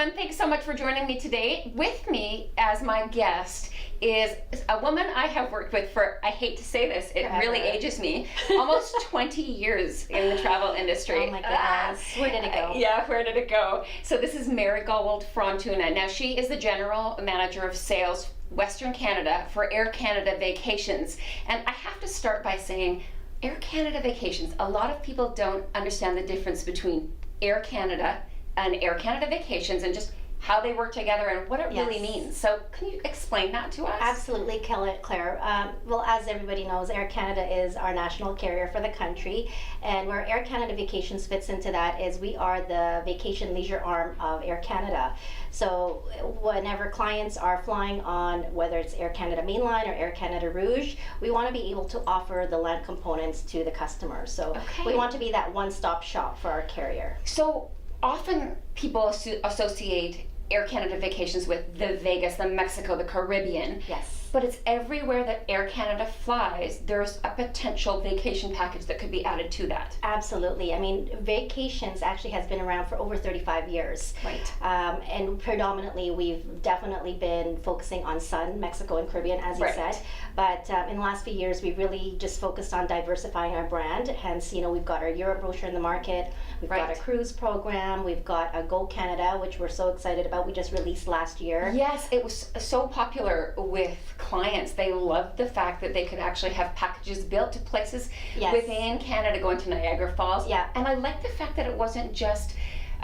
everyone. Thanks so much for joining me today. With me as my guest is a woman I have worked with for, I hate to say this, it really ages me, almost 20 years in the travel industry. Oh my goodness. Where did it go? Yeah, where did it go? So this is Marigold Frontuna. Now she is the General Manager of Sales Western Canada for Air Canada Vacations. And I have to start by saying, Air Canada Vacations, a lot of people don't understand the difference between Air Canada and Air Canada Vacations and just how they work together and what it really means. So can you explain that to us? Absolutely, Claire. Well, as everybody knows, Air Canada is our national carrier for the country, and where Air Canada Vacations fits into that is we are the vacation leisure arm of Air Canada. So whenever clients are flying on, whether it's Air Canada Mainline or Air Canada Rouge, we want to be able to offer the land components to the customers. So we want to be that one-stop shop for our carrier. So often people associate Air Canada Vacations with the Vegas, the Mexico, the Caribbean. Yes. But it's everywhere that Air Canada flies, there's a potential vacation package that could be added to that. Absolutely. I mean, vacations actually has been around for over 35 years. Right. And predominantly, we've definitely been focusing on sun, Mexico and Caribbean, as you said. But in the last few years, we've really just focused on diversifying our brand. Hence, we've got our Europe brochure in the market. We've got a cruise program. We've got a Go Canada, which we're so excited about. We just released last year. Yes, it was so popular with clients. They loved the fact that they could actually have packages built to places within Canada, going to Niagara Falls. Yeah. And I like the fact that it wasn't just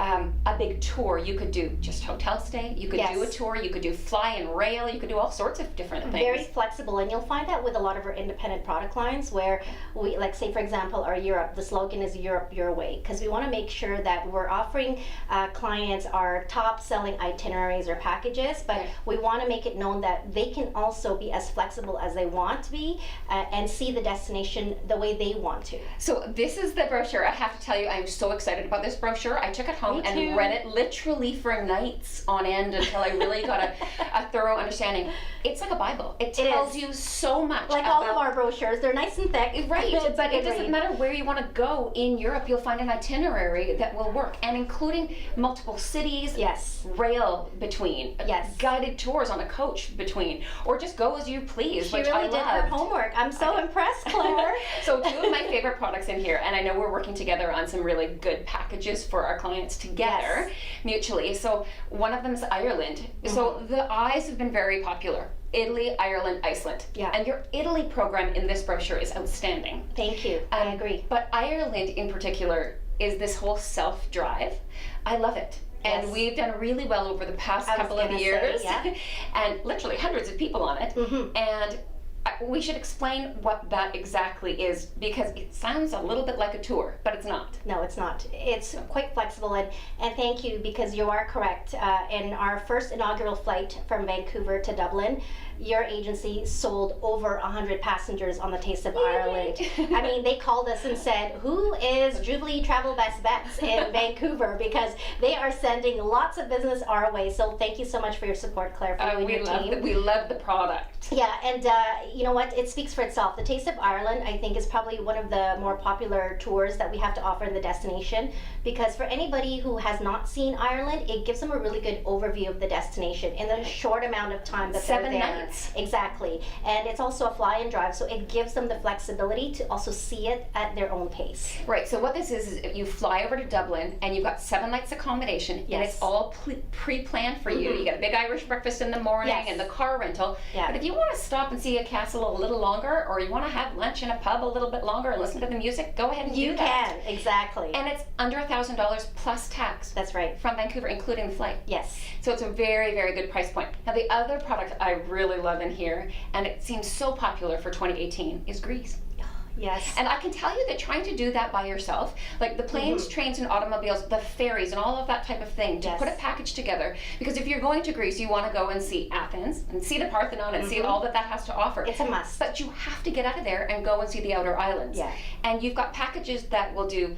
a big tour. You could do just hotel stay, you could do a tour, you could do fly and rail, you could do all sorts of different things. Very flexible, and you'll find that with a lot of our independent product lines where we, like say for example, our Europe, the slogan is Europe Your Way, because we want to make sure that we're offering clients our top selling itineraries or packages, but we want to make it known that they can also be as flexible as they want to be and see the destination the way they want to. So this is the brochure. I have to tell you, I'm so excited about this brochure. I took it home and read it literally for nights on end until I really got a thorough understanding. It's like a Bible. It tells you so much. Like all of our brochures, they're nice and thick. Right, but it doesn't matter where you want to go in Europe, you'll find an itinerary that will work, and including multiple cities, rail between, guided tours on a coach between, or just go as you please, which I love. She really did her homework. I'm so impressed, Claire. So two of my favorite products in here, and I know we're working together on some really good packages for our clients together mutually. So one of them is Ireland. So the I's have been very popular. Italy, Ireland, Iceland. Yeah. And your Italy program in this brochure is outstanding. Thank you. I agree. But Ireland in particular is this whole self-drive. I love it. And we've done really well over the past couple of years. And literally hundreds of people on it. And we should explain what that exactly is, because it sounds a little bit like a tour, but it's not. No, it's not. It's quite flexible, and thank you, because you are correct. In our first inaugural flight from Vancouver to Dublin, your agency sold over 100 passengers on the Taste of Ireland. I mean, they called us and said, who is Jubilee Travel Best Bets in Vancouver? Because they are sending lots of business our way. So thank you so much for your support, Claire, for you and your team. We love the product. Yeah, and you know what? It speaks for itself. The Taste of Ireland, I think, is probably one of the more popular tours that we have to offer in the destination, because for anybody who has not seen Ireland, it gives them a really good overview of the destination in a short amount of time that they're there. 7 nights. Exactly. And it's also a fly and drive, so it gives them the flexibility to also see it at their own pace. Right, so what this is you fly over to Dublin and you've got 7 nights accommodation, and it's all pre-planned for you. You get a big Irish breakfast in the morning and the car rental. But if you want to stop and see a castle a little longer, or you want to have lunch in a pub a little bit longer and listen to the music, go ahead and do that. You can, exactly. And it's under $1,000 plus tax. That's right. From Vancouver, including the flight. Yes. So it's a very, very good price point. Now the other product I really love in here, and it seems so popular for 2018, is Greece. Yes. And I can tell you that trying to do that by yourself, like the planes, trains, and automobiles, the ferries, and all of that type of thing, to put a package together, because if you're going to Greece, you want to go and see Athens, and see the Parthenon, and see all that has to offer. It's a must. But you have to get out of there and go and see the outer islands. Yeah. And you've got packages that will do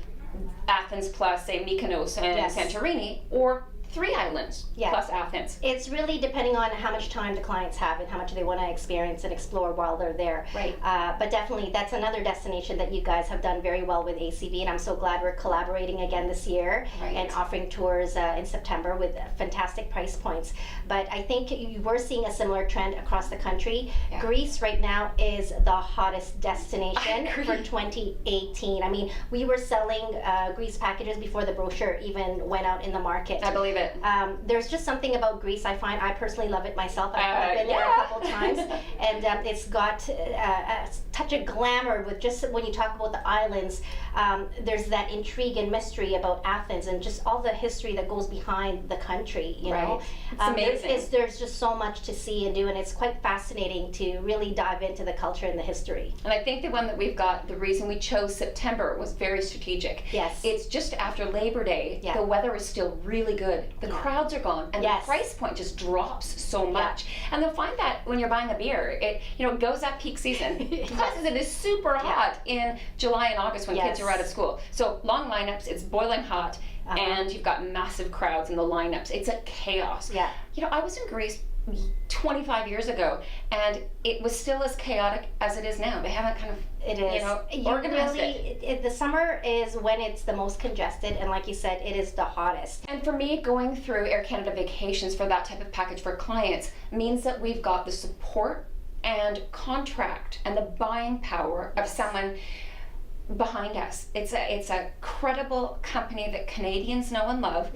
Athens plus, say, Mykonos and Santorini, or 3 islands Yeah. plus Athens. It's really depending on how much time the clients have and how much they want to experience and explore while they're there. Right. But definitely, that's another destination that you guys have done very well with ACV, and I'm so glad we're collaborating again this year Right. and offering tours in September with fantastic price points. But I think you were seeing a similar trend across the country. Yeah. Greece right now is the hottest destination I agree. for 2018. I mean, we were selling Greece packages before the brochure even went out in the market. I believe it. There's just something about Greece. I find I personally love it myself. I've been there yeah. a couple times, and it's got a touch of glamour with just when you talk about the islands. There's that intrigue and mystery about Athens and just all the history that goes behind the country. You know, Right. It's amazing. There's just so much to see and do, and it's quite fascinating to really dive into the culture and the history. And I think the one that we've got, the reason we chose September was very strategic. Yes. It's just after Labor Day. Yeah. The weather is still really good. The Yeah. crowds are gone, and Yes. the price point just drops so much. And they'll find that when you're buying a beer, it goes at peak season. Plus, it is super hot in July and August when kids Yes. are out of school. So long lineups, it's boiling hot, and you've got massive crowds in the lineups. It's a chaos. Yeah. I was in Greece 25 years ago, and it was still as chaotic as it is now. They haven't kind of It is. organized The summer is when it's the most congested, and like you said, it is the hottest. And for me, going through Air Canada Vacations for that type of package for clients means that we've got the support and contract and the buying power of someone behind us. It's a credible company that Canadians know and love,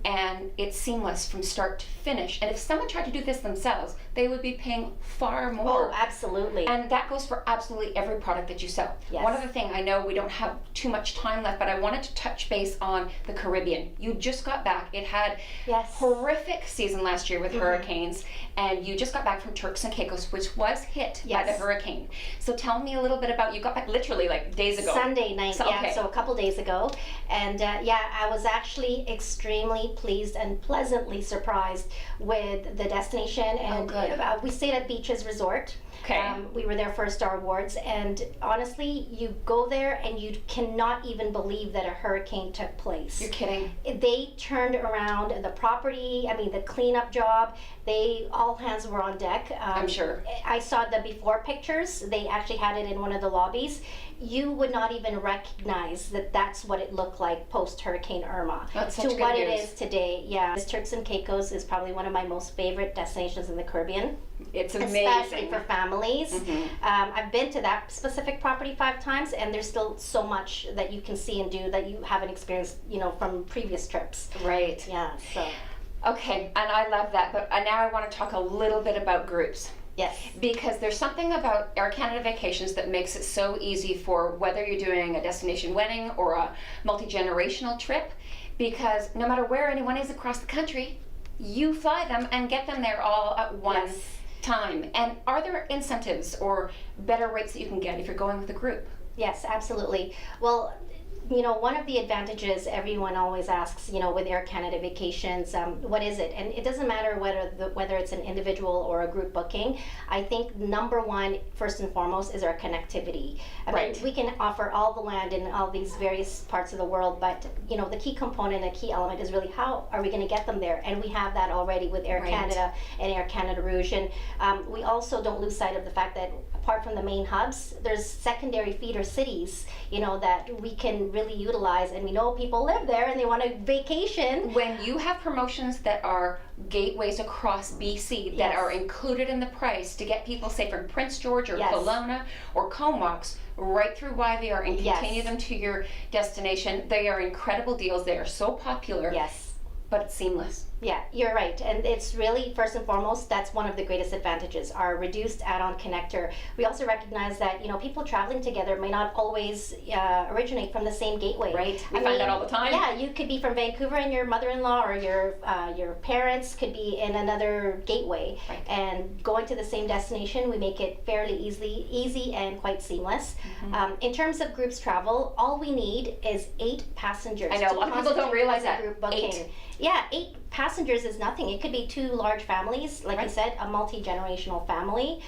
and it's seamless from start to finish. And if someone tried to do this themselves, they would be paying far more. Oh, absolutely. And that goes for absolutely every product that you sell. Yes. One other thing, I know we don't have too much time left, but I wanted to touch base on the Caribbean. You just got back. It had Yes. horrific season last year with hurricanes, and you just got back from Turks and Caicos, which was hit by the Yes. hurricane. So tell me a little bit about, you got back literally like days ago. Sunday night, So, okay. so a couple days ago. And I was actually extremely pleased and pleasantly surprised with the destination. And good. We stayed at Beaches Resort. Okay. We were there for Star Awards, and honestly, you go there and you cannot even believe that a hurricane took place. You're kidding. They turned around the property, the cleanup job. All hands were on deck. I'm sure. I saw the before pictures. They actually had it in one of the lobbies. You would not even recognize that that's what it looked like post Hurricane Irma. That's such to good what news. it is today. Yeah, this Turks and Caicos is probably one of my most favorite destinations in the Caribbean. It's Especially amazing. for families. Mhm. I've been to that specific property 5 times, and there's still so much that you can see and do that you haven't experienced, from previous trips. Right. Yeah, so Okay, and I love that, but now I want to talk a little bit about groups. yes. Because there's something about Air Canada Vacations that makes it so easy for whether you're doing a destination wedding or a multi-generational trip, because no matter where anyone is across the country, you fly them and get them there all at one Yes. time. And are there incentives or better rates that you can get if you're going with a group? Yes, absolutely. Well, one of the advantages everyone always asks, with Air Canada Vacations, what is it? And it doesn't matter whether it's an individual or a group booking. I think number one, first and foremost, is our connectivity. Right. We can offer all the land in all these various parts of the world, but the key component, the key element is really how are we going to get them there? And we have that already with Air Right. Canada and Air Canada Rouge. And we also don't lose sight of the fact that apart from the main hubs, there's secondary feeder cities, that we can really utilize, and we know people live there and they want to vacation. When you have promotions that are gateways across BC that Yes. are included in the price to get people, say, from Prince George or Yes. Kelowna or Comox right through YVR and Yes. continue them to your destination, they are incredible deals. They are so popular, Yes. but it's seamless. Yeah, you're right. And it's really, first and foremost, that's one of the greatest advantages, our reduced add-on connector. We also recognize that, people traveling together may not always originate from the same gateway. Right. We find that all the time. Yeah, you could be from Vancouver and your mother-in-law or your parents could be in another gateway. Right. And going to the same destination, we make it fairly easy and quite seamless. Mm-hmm. In terms of groups travel, all we need is 8 passengers. I know, a to lot of people don't constitute realize as a that. group booking. 8. Yeah, 8 passengers is nothing. It could be two large families, like Right. you said, a multi-generational family.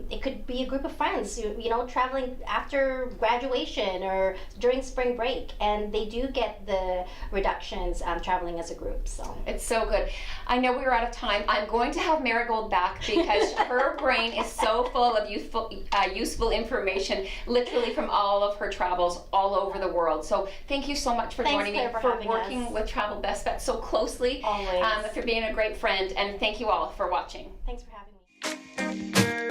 It could be a group of friends, you know, traveling after graduation or during spring break, and they do get the reductions traveling as a group. So It's so good. I know we're out of time. I'm going to have Marigold back because her brain is so full of useful information, literally from all of her travels all over the world. So thank you so much for Thanks, joining me, Claire, for for having working us. with Travel Best Bet so closely, Always. for being a great friend, and thank you all for watching. Thanks for having me.